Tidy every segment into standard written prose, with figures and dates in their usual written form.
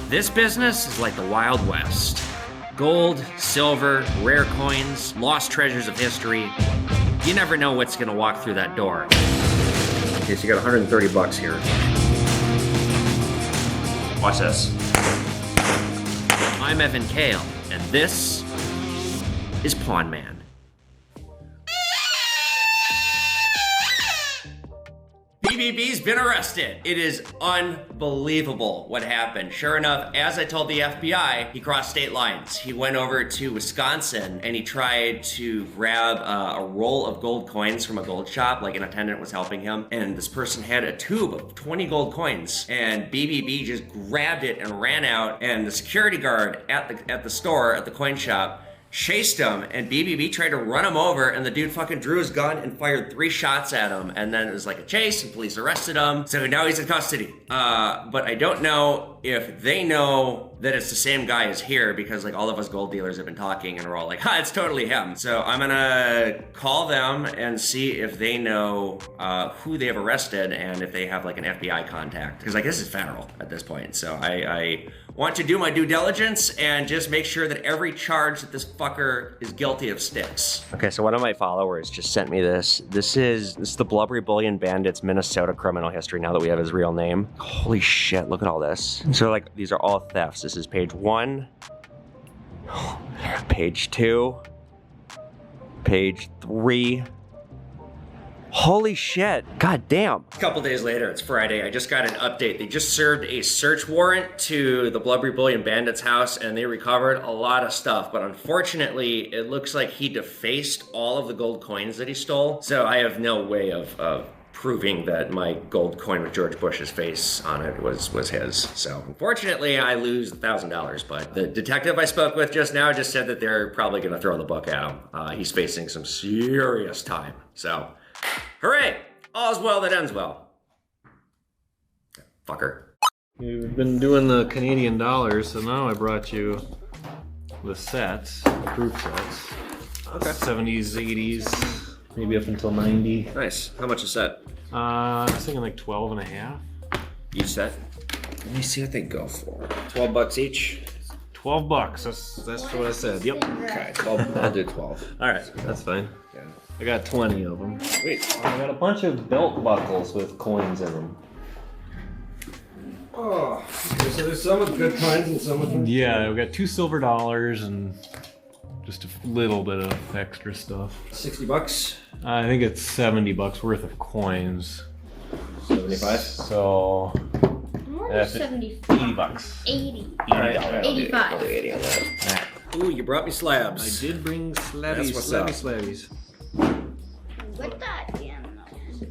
This business is like the Wild West. Gold, silver, rare coins, lost treasures of history. You never know what's gonna walk through that door. Okay, so you got 130 bucks here. Watch this. I'm Evan Kale, and this is Pawn Man. BBB's been arrested. It is unbelievable what happened. Sure enough, as I told the FBI, he crossed state lines. He went over to Wisconsin and he tried to grab a roll of gold coins from a gold shop, like an attendant was helping him. And this person had a tube of 20 gold coins and BBB just grabbed it and ran out. And the security guard at the store, at the coin shop, chased him, and BBB tried to run him over, and the dude fucking drew his gun and fired 3 shots at him, and then it was like a chase, and police arrested him, so now he's in custody. But I don't know if they know that it's the same guy as here, because like all of us gold dealers have been talking, and we're all like, ha, it's totally him. So I'm gonna call them and see if they know who they have arrested, and if they have like an FBI contact, because like this is federal at this point, so I want to do my due diligence and just make sure that every charge that this fucker is guilty of sticks. Okay, so one of my followers just sent me this. This is the Blubbery Bullion Bandit's Minnesota criminal history now that we have his real name. Holy shit, look at all this. So like, these are all thefts. This is page 1, page 2, page 3. Holy shit, god damn. A couple days later, it's Friday, I just got an update. They just served a search warrant to the Blubbery Bullion Bandit's house and they recovered a lot of stuff, but unfortunately, it looks like he defaced all of the gold coins that he stole. So I have no way of proving that my gold coin with George Bush's face on it was his. So unfortunately, I lose $1,000, but the detective I spoke with just now just said that they're probably gonna throw the book at him. He's facing some serious time, so. Hooray! All's well that ends well. Fucker. You've been doing the Canadian dollars, so now I brought you the sets, the proof sets. Okay. 70s, 80s, maybe up until 90. Nice. How much a set? I was thinking like 12 and a half. Each set? Let me see what they go for. 12 bucks each? 12 bucks, that's what I said, yep. Okay, 12, I'll do 12. All right, that's fine. Yeah. I got 20 of them. Sweet. I got a bunch of belt buckles with coins in them. Oh, okay, so there's some with good coins and some with... Yeah, we got 2 silver dollars and just a little bit of extra stuff. 60 bucks? I think it's 70 bucks worth of coins. 75? So... More 75. 80 bucks. 80. Alright, 85. I'll do 80 on that. Ooh, you brought me slabs. I did bring slabbies, That's what's up. slabbies. What the damn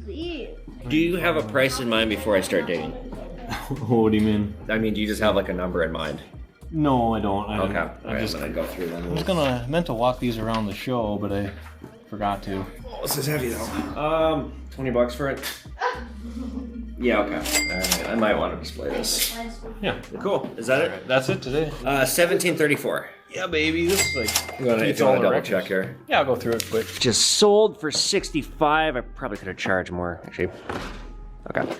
these? Do you have a price in mind before I start digging? What do you mean? I mean, do you just have like a number in mind? No, I don't. Okay, I just I'm gonna go through them. meant to walk these around the show, but I forgot to. Oh, this is heavy though. 20 bucks for it. Yeah, okay. Alright, I might want to display this. Yeah. Cool. Is that it? That's it today. 1734. Yeah, baby. This is like. If you want to double check here. Yeah, I'll go through it quick. Just sold for 65. I probably could have charged more, actually. Okay.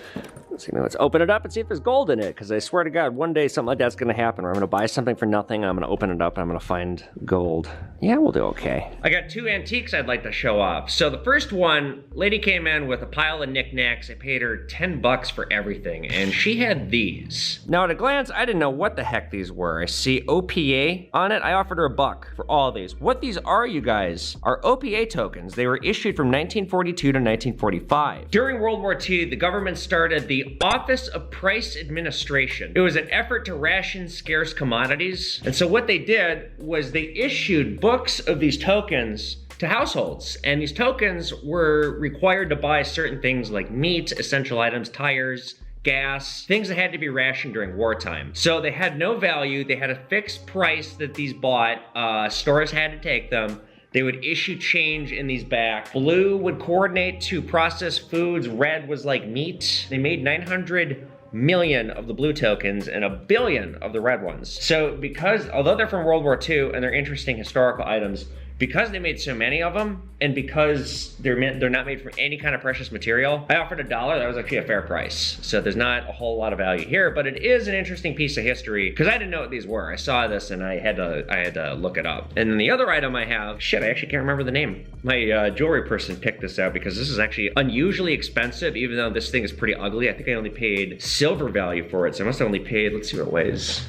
Let's open it up and see if there's gold in it, because I swear to God, one day something like that's going to happen where I'm going to buy something for nothing, and I'm going to open it up, and I'm going to find gold. Yeah, we'll do okay. I got 2 antiques I'd like to show off. So the first one, lady came in with a pile of knickknacks. I paid her 10 bucks for everything, and she had these. Now at a glance, I didn't know what the heck these were. I see OPA on it. I offered her $1 for all these. What these are, you guys, are OPA tokens. They were issued from 1942 to 1945. During World War II, the government started the Office of Price Administration. It was an effort to ration scarce commodities. And so what they did was they issued books of these tokens to households. And these tokens were required to buy certain things like meat, essential items, tires, gas, things that had to be rationed during wartime. So they had no value. They had a fixed price that these bought. Stores had to take them. They would issue change in these back. Blue would coordinate to processed foods. Red was like meat. They made 900 million of the blue tokens and 1 billion of the red ones. So because, although they're from World War II and they're interesting historical items, because they made so many of them, and because they're not made from any kind of precious material, I offered $1. That was actually a fair price. So there's not a whole lot of value here, but it is an interesting piece of history because I didn't know what these were. I saw this and I had to look it up. And then the other item I have, shit, I actually can't remember the name. My jewelry person picked this out because this is actually unusually expensive, even though this thing is pretty ugly. I think I only paid silver value for it, so I must have only paid, let's see what it weighs.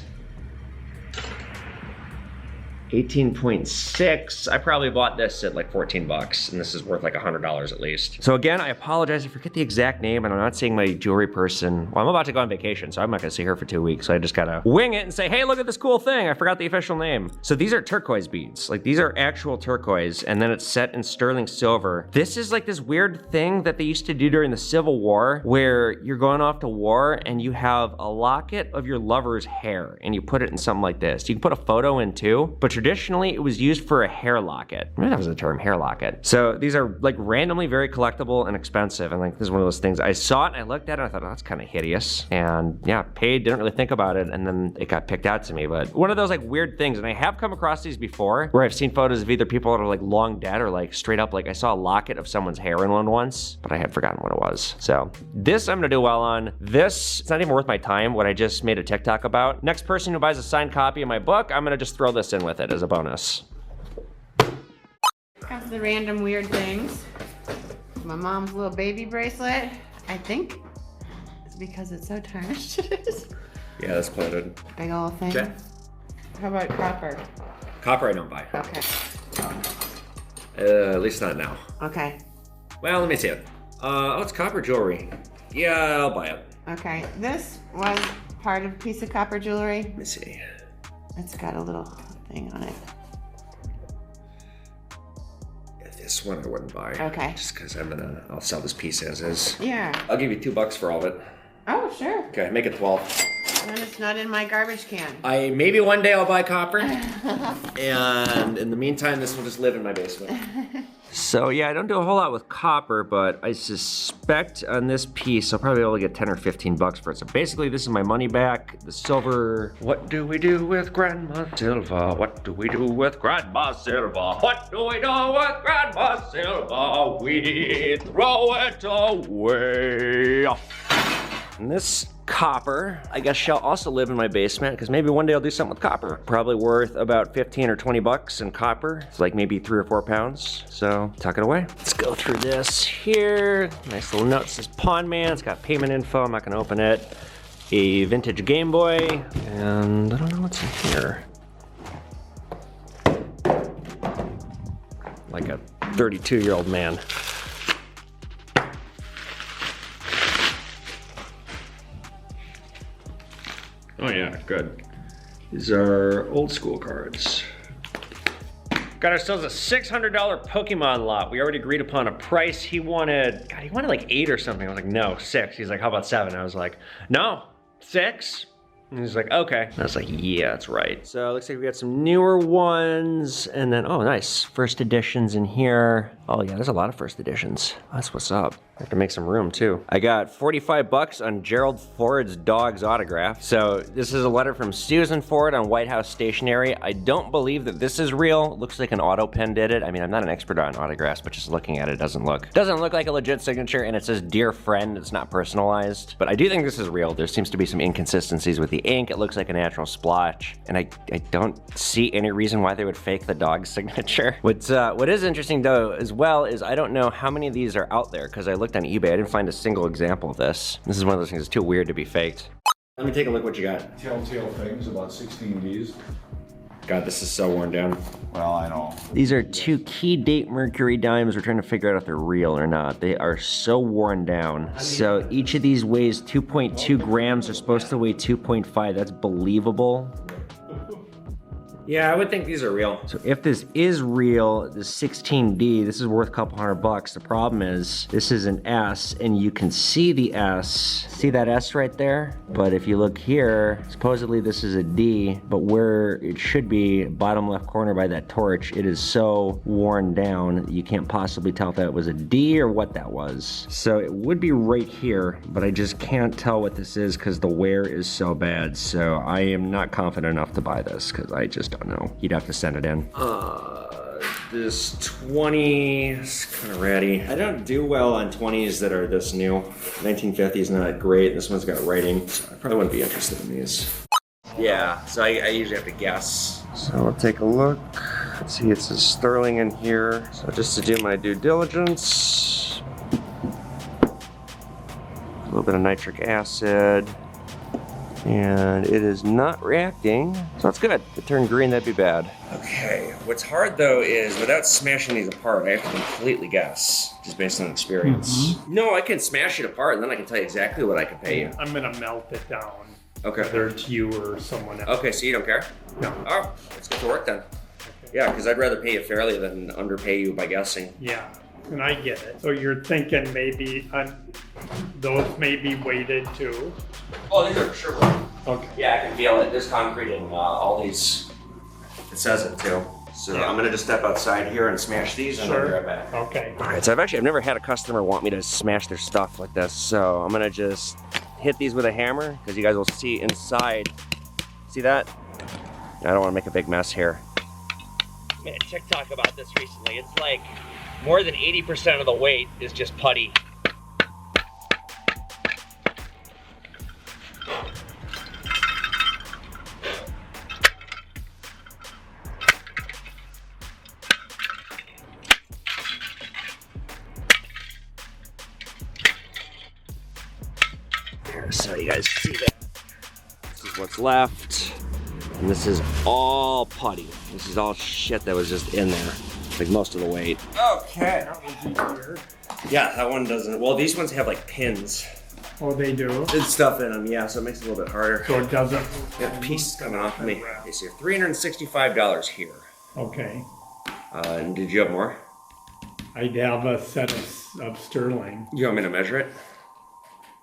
18.6. I probably bought this at like 14 bucks, and this is worth like $100 at least. So again, I apologize, I forget the exact name, and I'm not seeing my jewelry person. Well, I'm about to go on vacation, so I'm not gonna see her for 2 weeks, so I just gotta wing it and say, hey, look at this cool thing, I forgot the official name. So these are turquoise beads. Like, these are actual turquoise, and then it's set in sterling silver. This is like this weird thing that they used to do during the Civil War, where you're going off to war, and you have a locket of your lover's hair, and you put it in something like this. You can put a photo in too, but traditionally, it was used for a hair locket. Maybe that was the term, hair locket. So these are like randomly very collectible and expensive. And like, this is one of those things, I saw it and I looked at it and I thought, oh, that's kind of hideous. And yeah, paid, didn't really think about it. And then it got picked out to me. But one of those like weird things, and I have come across these before, where I've seen photos of either people that are like long dead or like straight up, like I saw a locket of someone's hair in one once, but I had forgotten what it was. So this I'm gonna do well on. This, it's not even worth my time, what I just made a TikTok about. Next person who buys a signed copy of my book, I'm gonna just throw this in with it as a bonus. Comes the random weird things. My mom's little baby bracelet. I think it's because it's so tarnished. Yeah, that's plated. Big old thing. Okay. How about copper? Copper I don't buy. Okay. At least not now. Okay. Well, let me see it. Oh, it's copper jewelry. Yeah, I'll buy it. Okay. This was part of a piece of copper jewelry. Let me see. It's got a little thing on it. This one I wouldn't buy. Okay. Just because I'll sell this piece as is. Yeah. I'll give you $2 for all of it. Oh, sure. Okay, make it 12. And it's not in my garbage can. Maybe one day I'll buy copper. And in the meantime, this will just live in my basement. So yeah, I don't do a whole lot with copper, but I suspect on this piece, I'll probably be able to get 10 or 15 bucks for it. So basically, this is my money back. The silver. What do we do with Grandma Silva? What do we do with Grandma Silva? What do we do with Grandma Silva? We throw it away. And this copper, I guess, shall also live in my basement, because maybe one day I'll do something with copper. Probably worth about 15 or 20 bucks in copper. It's like maybe 3 or 4 pounds. So tuck it away. Let's go through this here. Nice little note, says Pawn Man. It's got payment info. I'm not gonna open it. A vintage Game Boy, and I don't know what's in here. Like a 32-year-old man. Oh yeah, good. These are old school cards. Got ourselves a $600 Pokemon lot. We already agreed upon a price. He wanted like 8 or something. I was like, no, 6. He's like, how about 7? I was like, no, 6. And he's like, okay. And I was like, yeah, that's right. So it looks like we got some newer ones, and then, oh, nice, first editions in here. Oh yeah, there's a lot of first editions. That's what's up. I have to make some room too. I got 45 bucks on Gerald Ford's dog's autograph. So this is a letter from Susan Ford on White House stationery. I don't believe that this is real. It looks like an auto pen did it. I mean, I'm not an expert on autographs, but just looking at it doesn't look like a legit signature, and it says dear friend. It's not personalized, but I do think this is real. There seems to be some inconsistencies with the ink. It looks like a natural splotch, and I don't see any reason why they would fake the dog's signature. What is interesting though as well is I don't know how many of these are out there, because I looked on eBay. I didn't find a single example of this. This is one of those things that's too weird to be faked. Let me take a look what you got. Telltale Things, about 16 Ds. God, this is so worn down. Well, I know. These are 2 key date Mercury dimes. We're trying to figure out if they're real or not. They are so worn down. So each of these weighs 2.2 grams. They're supposed to weigh 2.5. That's believable. Yeah, I would think these are real. So if this is real, the 16D, this is worth a couple $100. The problem is this is an S, and you can see the S. See that S right there? But if you look here, supposedly this is a D, but where it should be, bottom left corner by that torch, it is so worn down, you can't possibly tell if that was a D or what that was. So it would be right here, but I just can't tell what this is because the wear is so bad. So I am not confident enough to buy this because I just don't know. You'd have to send it in. This 20 is kind of ratty. I don't do well on 20s that are this new. 1950 is not great. This one's got writing, so I probably wouldn't be interested in these. Yeah, so I usually have to guess. So I'll take a look. Let's see, it says sterling in here. So just to do my due diligence. A little bit of nitric acid. And it is not reacting, so that's good. If it turned green, that'd be bad. Okay, what's hard though is without smashing these apart, I have to completely guess, just based on experience. No, I can smash it apart and then I can tell you exactly what I can pay you. I'm gonna melt it down. Okay. Whether it's you or someone else. Okay, so you don't care? No. Oh, let's get to work then. Yeah, because I'd rather pay you fairly than underpay you by guessing. Yeah, and I get it. So you're thinking maybe those may be weighted too? Oh, these are for sure weighted. Okay. Yeah, I can feel it. There's concrete in all these. It says it too. So I'm gonna just step outside here and smash these and I'll be right back. Okay. All right, so I've never had a customer want me to smash their stuff like this. So I'm gonna just hit these with a hammer because you guys will see inside. See that? I don't want to make a big mess here. I made a TikTok about this recently. It's like more than 80% of the weight is just putty. So you guys see that? This is what's left. And this is all putty. This is all shit that was just in there. Like most of the weight. Okay. That was easier. Yeah, that one doesn't. Well, these ones have like pins Oh, they do? and stuff in them. Yeah, so it makes it a little bit harder. So it doesn't. Got pieces coming off of me. Okay, so $365 here. Okay. And did you have more? I'd have a set of sterling. You want me to measure it?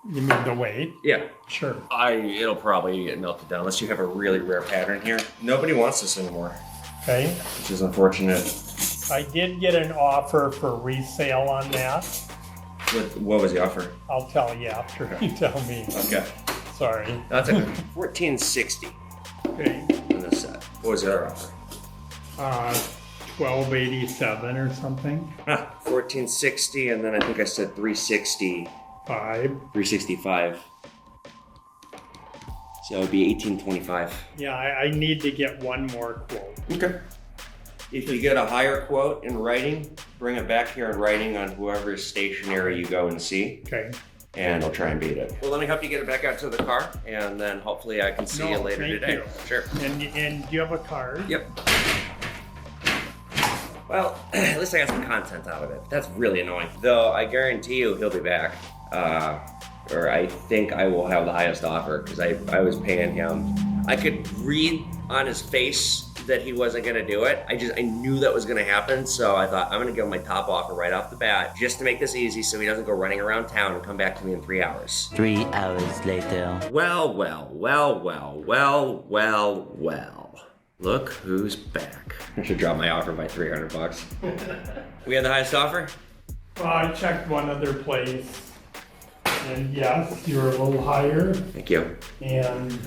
You mean the weight? Yeah. Sure. It'll probably get melted down unless you have a really rare pattern here. Nobody wants this anymore, Okay. which is unfortunate. I did get an offer for resale on that. What was the offer? I'll tell you after you tell me. Okay. Sorry. That's okay. $14.60 Okay. on this set. What was the other offer? $12.87 or something. $14.60, and then I think I said $360. 365. So it would be $18.25. Yeah, I need to get one more quote. Okay. If you get a higher quote in writing, bring it back here in writing on whoever's stationery you go and see, Okay. and I'll try and beat it. Well, let me help you get it back out to the car, and then hopefully I can see you later thank today. you. Sure. And do you have a card? Yep. Well, at least I got some content out of it. That's really annoying. Though I guarantee you he'll be back. Or I think I will have the highest offer because I was paying him. I could read on his face that he wasn't gonna do it. I knew that was gonna happen, so I thought I'm gonna give him my top offer right off the bat just to make this easy so he doesn't go running around town and come back to me in 3 hours. 3 hours later. Well. Look who's back. I should drop my offer by $300. We had the highest offer? Well, I checked one other place. And yes, you're a little higher. Thank you. And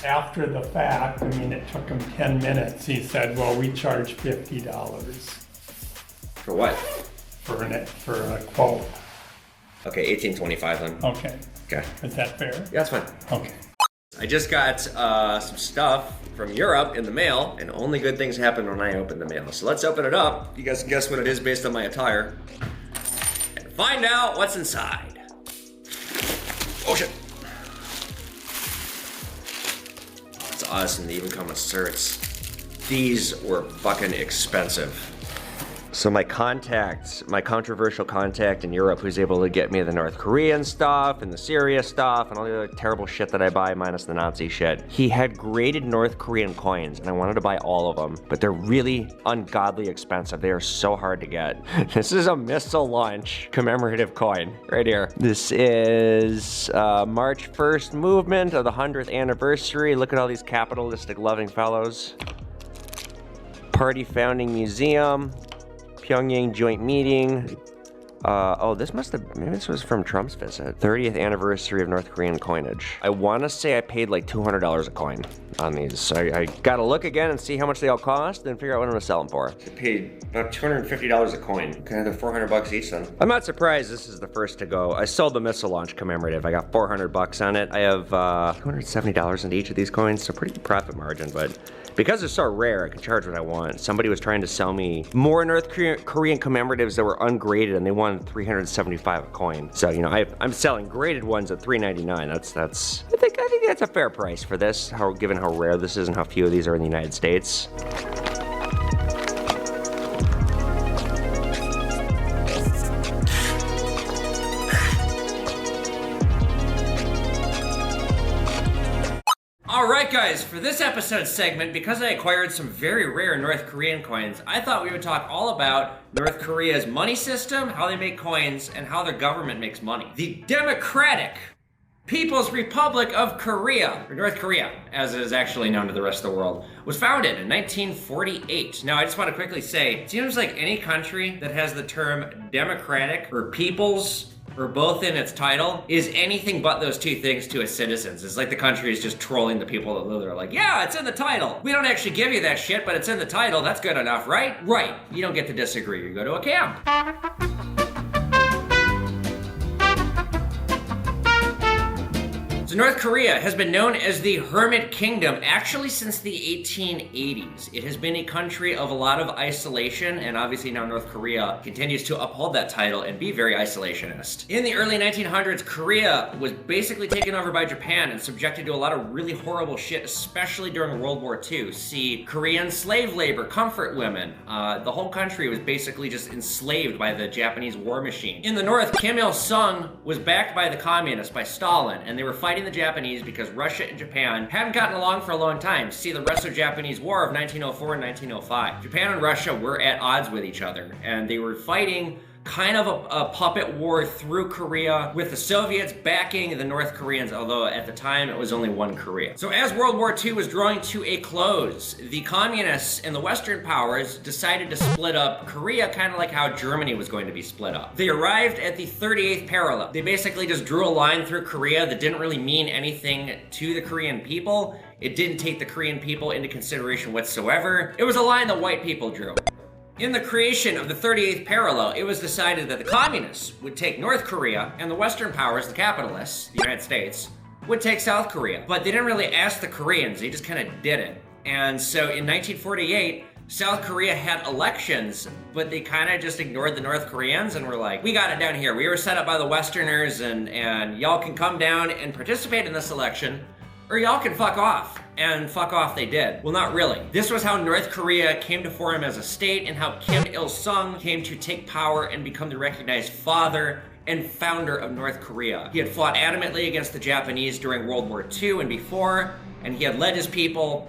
after the fact, I mean, it took him 10 minutes. He said, well, we charge $50 For what? for a quote. Okay, $18.25 then. Okay. Okay. Is that fair? Yeah, that's fine. Okay. I just got some stuff from Europe in the mail, and only good things happen when I open the mail. So let's open it up. You guys can guess what it is based on my attire. And find out what's inside. Oh shit. It's us, and they even come with shirts. These were fucking expensive. So my controversial contact in Europe who's able to get me the North Korean stuff and the Syria stuff and all the other terrible shit that I buy minus the Nazi shit. He had graded North Korean coins and I wanted to buy all of them, but they're really ungodly expensive. They are so hard to get. This is a missile launch commemorative coin right here. This is March 1st movement of the 100th anniversary. Look at all these capitalistic loving fellows. Party founding museum. Pyongyang joint meeting, Oh, this must have, maybe this was from Trump's visit. 30th anniversary of North Korean coinage. I want to say I paid like $200 a coin on these. So I gotta look again and see how much they all cost and figure out what I'm gonna sell them for. I paid about $250 a coin. Okay, they're 400 bucks each then. I'm not surprised this is the first to go. I sold the missile launch commemorative. I got 400 bucks on it. I have $270 into each of these coins, so pretty good profit margin, but because they're so rare, I can charge what I want. Somebody was trying to sell me more North Korean commemoratives that were ungraded, and they wanted $375 a coin. So, you know, I'm selling graded ones at $3.99. That's I think that's a fair price for this, given how rare this is and how few of these are in the United States. Alright guys, for this episode segment, because I acquired some very rare North Korean coins, I thought we would talk all about North Korea's money system, how they make coins, and how their government makes money. The Democratic People's Republic of Korea, or North Korea, as it is actually known to the rest of the world, was founded in 1948. Now, I just want to quickly say, it seems like any country that has the term democratic or people's or both in its title is anything but those two things to its citizens. It's like the country is just trolling the people that live there, like, yeah, it's in the title. We don't actually give you that shit, but it's in the title. That's good enough, right? Right. You don't get to disagree. You go to a camp. So North Korea has been known as the Hermit Kingdom actually since the 1880s. It has been a country of a lot of isolation, and obviously now North Korea continues to uphold that title and be very isolationist. In the early 1900s, Korea was basically taken over by Japan and subjected to a lot of really horrible shit, especially during World War II. See, Korean slave labor, comfort women. The whole country was basically just enslaved by the Japanese war machine. In the north, Kim Il-sung was backed by the communists, by Stalin, and they were fighting the Japanese because Russia and Japan hadn't gotten along for a long time. See the Russo-Japanese War of 1904 and 1905. Japan and Russia were at odds with each other, and they were fighting kind of a puppet war through Korea with the Soviets backing the North Koreans, although at the time it was only one Korea. So as World War II was drawing to a close, the communists and the Western powers decided to split up Korea, kind of like how Germany was going to be split up. They arrived at the 38th parallel. They basically just drew a line through Korea that didn't really mean anything to the Korean people. It didn't take the Korean people into consideration whatsoever. It was a line that white people drew. In the creation of the 38th parallel, it was decided that the communists would take North Korea and the Western powers, the capitalists, the United States, would take South Korea. But they didn't really ask the Koreans, they just kind of did it. And so in 1948, South Korea had elections, but they kind of just ignored the North Koreans and were like, we got it down here. We were set up by the Westerners and y'all can come down and participate in this election, or y'all can fuck off. And fuck off they did. Well, not really. This was how North Korea came to form as a state and how Kim Il-sung came to take power and become the recognized father and founder of North Korea. He had fought adamantly against the Japanese during World War II and before, and he had led his people,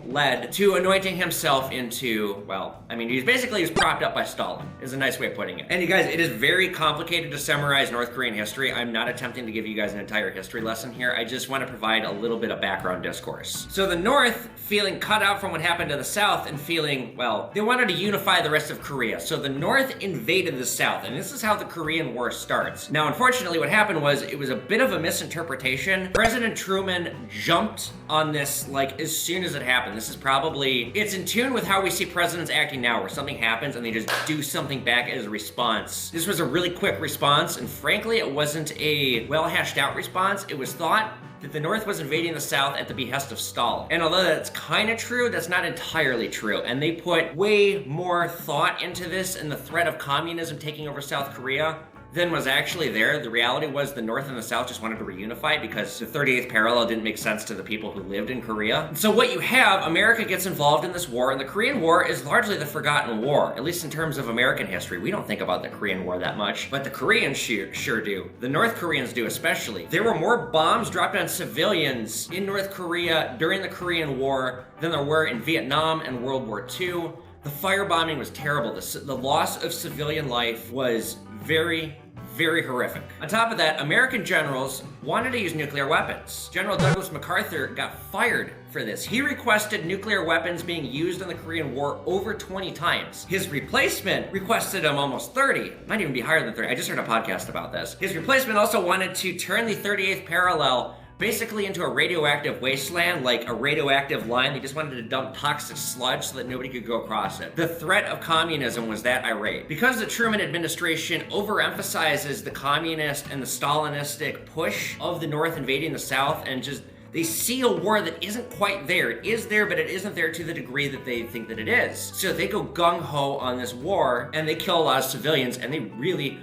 to anointing himself into, well, I mean, he was propped up by Stalin, is a nice way of putting it. And you guys, it is very complicated to summarize North Korean history. I'm not attempting to give you guys an entire history lesson here. I just want to provide a little bit of background discourse. So the North, feeling cut out from what happened to the South and feeling, well, they wanted to unify the rest of Korea. So the North invaded the South, and this is how the Korean War starts. Now, unfortunately, what happened was, it was a bit of a misinterpretation. President Truman jumped on this like as soon as it happened. This is probably, it's in tune with how we see presidents acting now, where something happens and they just do something back as a response. This was a really quick response, and frankly, it wasn't a well hashed out response. It was thought that the North was invading the South at the behest of Stalin. And although that's kind of true, that's not entirely true. And they put way more thought into this and the threat of communism taking over South Korea than was actually there. The reality was the North and the South just wanted to reunify because the 38th parallel didn't make sense to the people who lived in Korea. And so what you have, America gets involved in this war, and the Korean War is largely the forgotten war, at least in terms of American history. We don't think about the Korean War that much, but the Koreans sure do. The North Koreans do especially. There were more bombs dropped on civilians in North Korea during the Korean War than there were in Vietnam and World War II. The firebombing was terrible. The loss of civilian life was very, very horrific. On top of that, American generals wanted to use nuclear weapons. General Douglas MacArthur got fired for this. He requested nuclear weapons being used in the Korean War over 20 times. His replacement requested them almost 30. Might even be higher than 30. I just heard a podcast about this. His replacement also wanted to turn the 38th parallel basically into a radioactive wasteland, like a radioactive line. They just wanted to dump toxic sludge so that nobody could go across it. The threat of communism was that irate. Because the Truman administration overemphasizes the communist and the Stalinistic push of the North invading the South, and just they see a war that isn't quite there. It is there, but it isn't there to the degree that they think that it is. So they go gung-ho on this war, and they kill a lot of civilians, and they really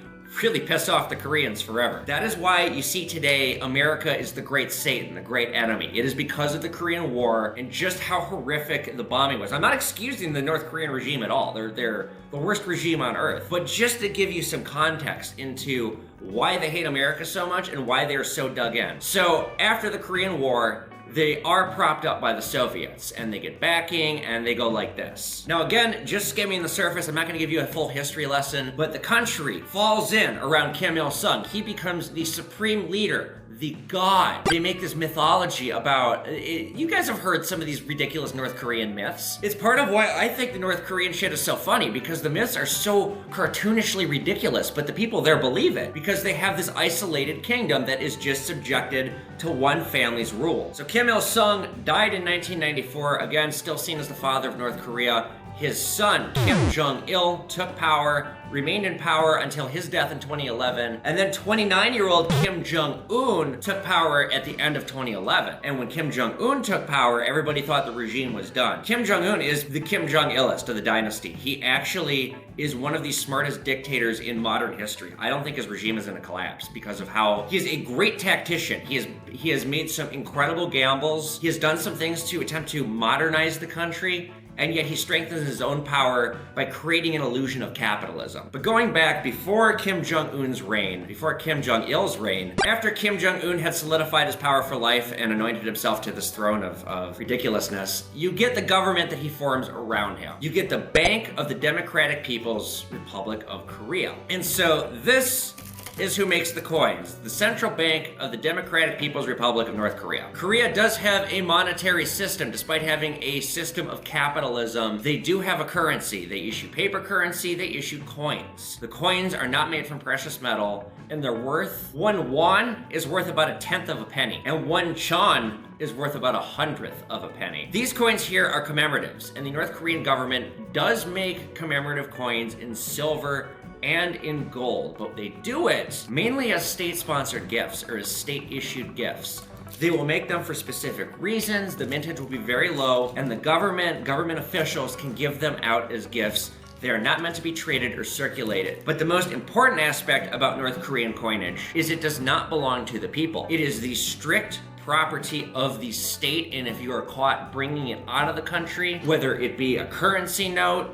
piss off the Koreans forever. That is why you see today America is the great Satan, the great enemy. It is because of the Korean War and just how horrific the bombing was. I'm not excusing the North Korean regime at all. They're the worst regime on earth. But just to give you some context into why they hate America so much and why they're so dug in. So after the Korean War, they are propped up by the Soviets, and they get backing, and they go like this. Now again, just skimming the surface, I'm not gonna give you a full history lesson, but the country falls in around Kim Il-sung. He becomes the supreme leader, the god. They make this mythology about, you guys have heard some of these ridiculous North Korean myths. It's part of why I think the North Korean shit is so funny, because the myths are so cartoonishly ridiculous, but the people there believe it, because they have this isolated kingdom that is just subjected to one family's rule. So Kim Il-sung died in 1994, again, still seen as the father of North Korea. His son, Kim Jong-il, took power, remained in power until his death in 2011, and then 29-year-old Kim Jong-un took power at the end of 2011. And when Kim Jong-un took power, everybody thought the regime was done. Kim Jong-un is the Kim Jong-ilist of the dynasty. He actually is one of the smartest dictators in modern history. I don't think his regime is gonna collapse because of how he is a great tactician. He has made some incredible gambles. He has done some things to attempt to modernize the country, and yet he strengthens his own power by creating an illusion of capitalism. But going back before Kim Jong-un's reign, before Kim Jong-il's reign, after Kim Jong-un had solidified his power for life and anointed himself to this throne of ridiculousness, you get the government that he forms around him. You get the Bank of the Democratic People's Republic of Korea. And so this is who makes the coins, the Central Bank of the Democratic People's Republic of North Korea. Korea does have a monetary system. Despite having a system of capitalism, they do have a currency. They issue paper currency, they issue coins. The coins are not made from precious metal, and they're worth, 1 won is worth about 1/10 of a penny, and 1 chon is worth about 1/100th of a penny. These coins here are commemoratives, and the North Korean government does make commemorative coins in silver and in gold, but they do it mainly as state-sponsored gifts or as state-issued gifts. They will make them for specific reasons, the mintage will be very low, and the government officials can give them out as gifts. They are not meant to be traded or circulated. But the most important aspect about North Korean coinage is it does not belong to the people. It is the strict property of the state, and if you are caught bringing it out of the country, whether it be a currency note,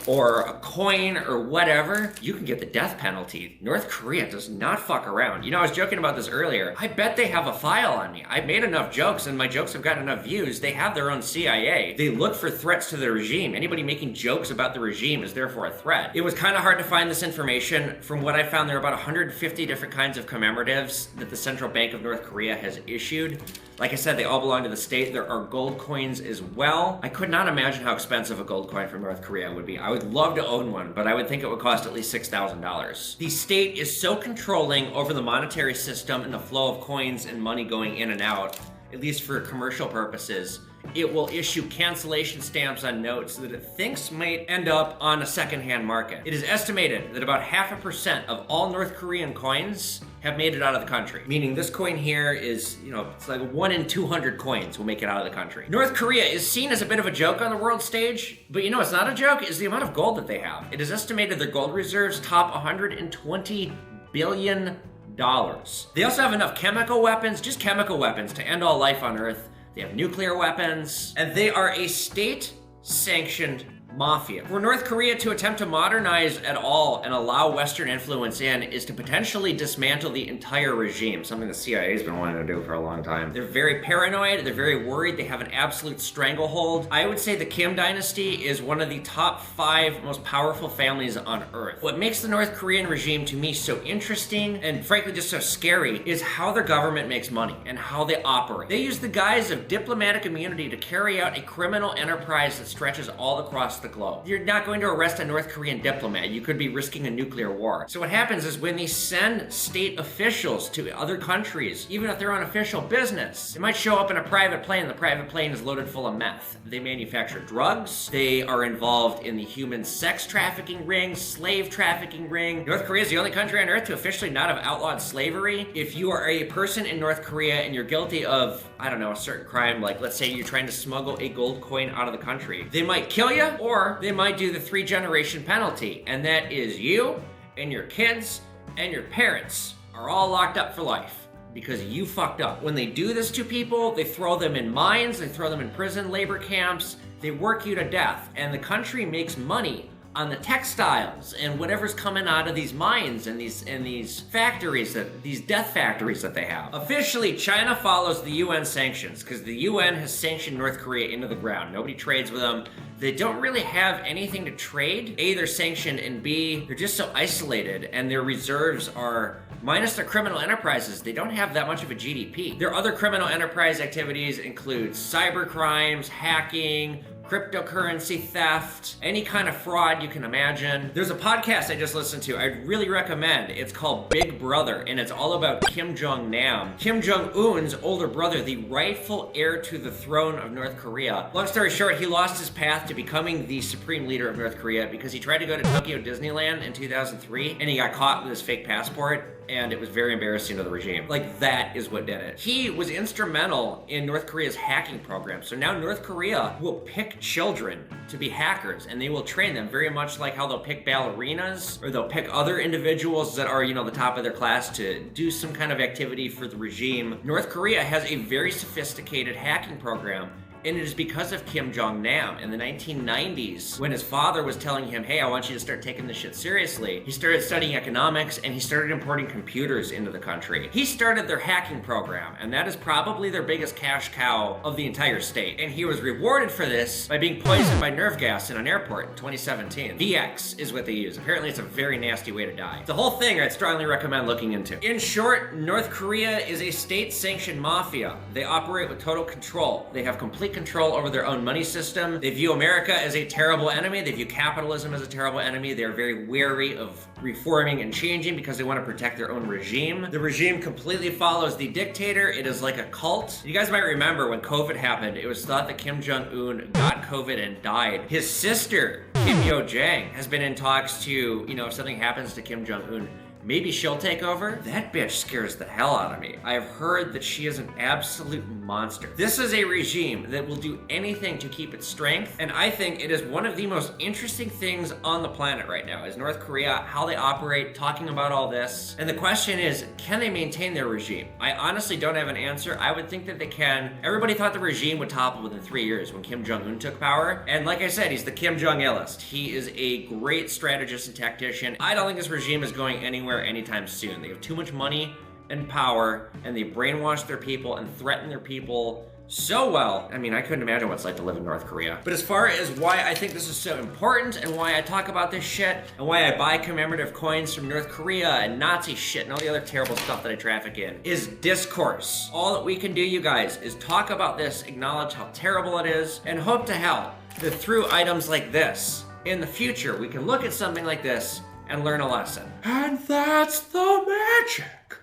or a coin or whatever, you can get the death penalty. North Korea does not fuck around. You know, I was joking about this earlier. I bet they have a file on me. I've made enough jokes and my jokes have gotten enough views. They have their own CIA. They look for threats to the regime. Anybody making jokes about the regime is therefore a threat. It was kind of hard to find this information. From what I found, there are about 150 different kinds of commemoratives that the Central Bank of North Korea has issued. Like I said, they all belong to the state. There are gold coins as well. I could not imagine how expensive a gold coin from North Korea would be. I would love to own one, but I would think it would cost at least $6,000. The state is so controlling over the monetary system and the flow of coins and money going in and out, at least for commercial purposes, it will issue cancellation stamps on notes that it thinks might end up on a secondhand market. It is estimated that about 0.5% of all North Korean coins have made it out of the country. Meaning this coin here is, it's like 1 in 200 coins will make it out of the country. North Korea is seen as a bit of a joke on the world stage, but it's not a joke, is the amount of gold that they have. It is estimated their gold reserves top $120 billion. They also have enough chemical weapons, just chemical weapons, to end all life on Earth. They have nuclear weapons, and they are a state-sanctioned mafia. For North Korea to attempt to modernize at all and allow Western influence in is to potentially dismantle the entire regime, something the CIA's been wanting to do for a long time. They're very paranoid, they're very worried, they have an absolute stranglehold. I would say the Kim dynasty is one of the top 5 most powerful families on earth. What makes the North Korean regime to me so interesting and frankly just so scary is how their government makes money and how they operate. They use the guise of diplomatic immunity to carry out a criminal enterprise that stretches all across the globe. You're not going to arrest a North Korean diplomat. You could be risking a nuclear war. So what happens is when they send state officials to other countries, even if they're on official business, they might show up in a private plane. The private plane is loaded full of meth. They manufacture drugs. They are involved in the human sex trafficking ring, slave trafficking ring. North Korea is the only country on earth to officially not have outlawed slavery. If you are a person in North Korea and you're guilty of, I don't know, a certain crime, like let's say you're trying to smuggle a gold coin out of the country, they might kill you or they might do the 3-generation penalty. And that is you and your kids and your parents are all locked up for life because you fucked up. When they do this to people, they throw them in mines, they throw them in prison labor camps, they work you to death. And the country makes money on the textiles and whatever's coming out of these mines and these factories, these death factories that they have. Officially, China follows the UN sanctions because the UN has sanctioned North Korea into the ground. Nobody trades with them. They don't really have anything to trade. A, they're sanctioned, and B, they're just so isolated and their reserves are, minus their criminal enterprises, they don't have that much of a GDP. Their other criminal enterprise activities include cyber crimes, hacking, cryptocurrency theft, any kind of fraud you can imagine. There's a podcast I just listened to I'd really recommend. It's called Big Brother, and it's all about Kim Jong-nam, Kim Jong-un's older brother, the rightful heir to the throne of North Korea. Long story short, he lost his path to becoming the supreme leader of North Korea because he tried to go to Tokyo Disneyland in 2003, and he got caught with his fake passport, and it was very embarrassing to the regime. Like, that is what did it. He was instrumental in North Korea's hacking program. So now North Korea will pick children to be hackers, and they will train them very much like how they'll pick ballerinas, or they'll pick other individuals that are, you know, the top of their class to do some kind of activity for the regime. North Korea has a very sophisticated hacking program. And it is because of Kim Jong-nam in the 1990s, when his father was telling him, hey, I want you to start taking this shit seriously. He started studying economics and he started importing computers into the country. He started their hacking program, and that is probably their biggest cash cow of the entire state. And he was rewarded for this by being poisoned by nerve gas in an airport in 2017. VX is what they use. Apparently it's a very nasty way to die. The whole thing I'd strongly recommend looking into. In short, North Korea is a state-sanctioned mafia. They operate with total control. They have complete control over their own money system. They view America as a terrible enemy. They view capitalism as a terrible enemy. They're very wary of reforming and changing because they want to protect their own regime. The regime completely follows the dictator. It is like a cult. You guys might remember when COVID happened, it was thought that Kim Jong-un got COVID and died. His sister, Kim Yo-jang, has been in talks to, you know, if something happens to Kim Jong-un, maybe she'll take over. That bitch scares the hell out of me. I have heard that she is an absolute monster. This is a regime that will do anything to keep its strength, and I think it is one of the most interesting things on the planet right now is North Korea, how they operate, talking about all this. And the question is, can they maintain their regime? I honestly don't have an answer. I would think that they can. Everybody thought the regime would topple within 3 years when Kim Jong-un took power. And like I said, he's the Kim Jong-ilist. He is a great strategist and tactician. I don't think this regime is going anywhere anytime soon. They have too much money and power, and they brainwash their people and threaten their people so well. I mean, I couldn't imagine what it's like to live in North Korea. But as far as why I think this is so important and why I talk about this shit and why I buy commemorative coins from North Korea and Nazi shit and all the other terrible stuff that I traffic in is discourse. All that we can do, you guys, is talk about this, acknowledge how terrible it is, and hope to hell that through items like this, in the future, we can look at something like this and learn a lesson. And that's the magic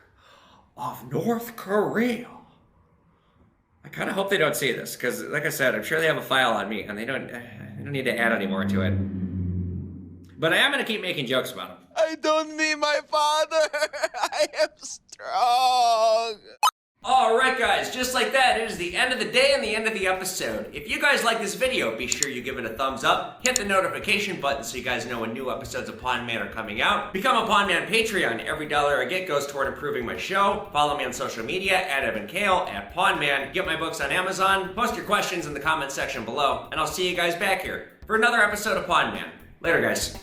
of North Korea. I kind of hope they don't see this, because like I said, I'm sure they have a file on me, and they don't need to add any more to it. But I am going to keep making jokes about him. I don't need my father. I am strong. Alright guys, just like that, it is the end of the day and the end of the episode. If you guys like this video, be sure you give it a thumbs up, hit the notification button so you guys know when new episodes of Pawn Man are coming out. Become a Pawn Man Patreon. Every dollar I get goes toward improving my show. Follow me on social media, at Evan Kale, at Pawn Man. Get my books on Amazon. Post your questions in the comment section below, and I'll see you guys back here for another episode of Pod Man. Later, guys.